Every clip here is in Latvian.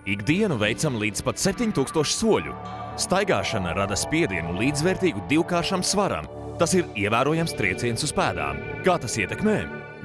Ikdienu veicam līdz pat 7000 soļu. Staigāšana rada spiedienu līdzvērtīgu divkāršam svaram. Tas ir ievērojams trieciens uz pēdām. Kā tas ietekmē?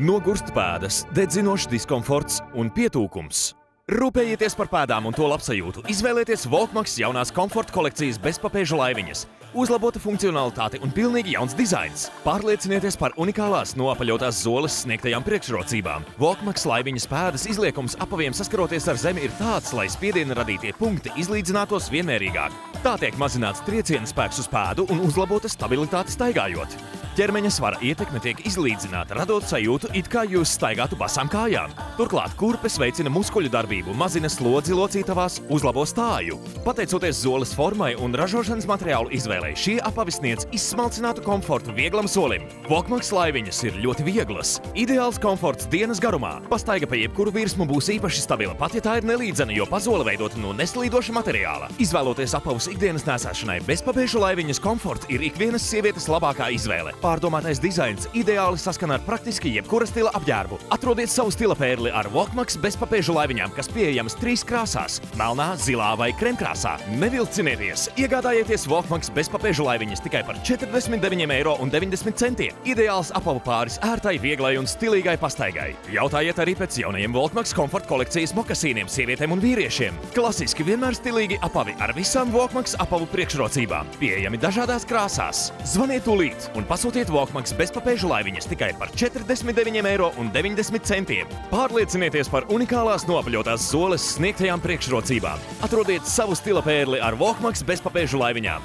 Nogurst pēdas, dedzinošs diskomforts un pietūkums. Rūpējieties par pēdām un to labsajūtu. Izvēlieties Volkmaks jaunās komforta kolekcijas bezpapēžu laiviņas. Uzlabota funkcionalitāte un pilnīgi jauns dizains. Pārliecinieties par unikālās noapaļotās zoles sniegtajām priekšrocībām. Volkmaks laiviņas pēdas izliekums apaviem saskaroties ar zemi ir tāds, lai spiediena radītie punkti izlīdzinātos vienmērīgāk. Tā tiek mazināts trieciena spēks uz pēdu un uzlabota stabilitāte staigājot. Ķermeņa svara ietekme tiek izlīdzināta, radot sajūtu, it kā jūs staigātu basām kājām. Turklāt kurpes veicina muskuļu darbību, mazina slodzi locītavās, uzlabo stāju. Pateicoties zoles formai un ražošanas materiālu izvēlei, šie apavi sniedz izsmalcinātu komfortu vieglam solim. Volkmaks laiviņas ir ļoti vieglas. Ideāls komforts dienas garumā. Pastaiga pa jebkuru virsmu būs īpaši stabila, pat ja tā ir nelīdzena, jo pazola veidota no neslīdoša materiāla. Izvēloties apavus ikdienas nēsāšanai, bezpapēžu laiviņas komforts ir ikvienas sievietes labākā izvēle. Pārdomātais dizains ideāli saskana ar praktiski jebkura stila apģērbu. Atrodiet savu stila pērli ar Volkmaks bezpapēžu laiviņām, kas pieejamas 3 krāsās – melnā, zilā vai kremkrāsā. Nevilcinieties! Iegādājieties Volkmaks bezpapēžu laiviņas tikai par 49,90 €. Ideāls apavu pāris ērtai, vieglai un stilīgai pastaigai. Jautājiet arī pēc jaunajiem Volkmaks komforta kolekcijas mokasīniem sievietēm un vīriešiem. Klasiski vienmēr stilīgi apavi ar visām Volkmaks apavu priekšrocībām. Pieejami dažādās krāsās. Zvaniet tūlīt un pasūtiet Volkmaks bezpapēžu laiviņas tikai par 49,90 €. Pārliecinieties par unikālās noapaļotās zoles sniegtajām priekšrocībām. Atrodiet savu stila pērli ar Volkmaks bezpapēžu laiviņām.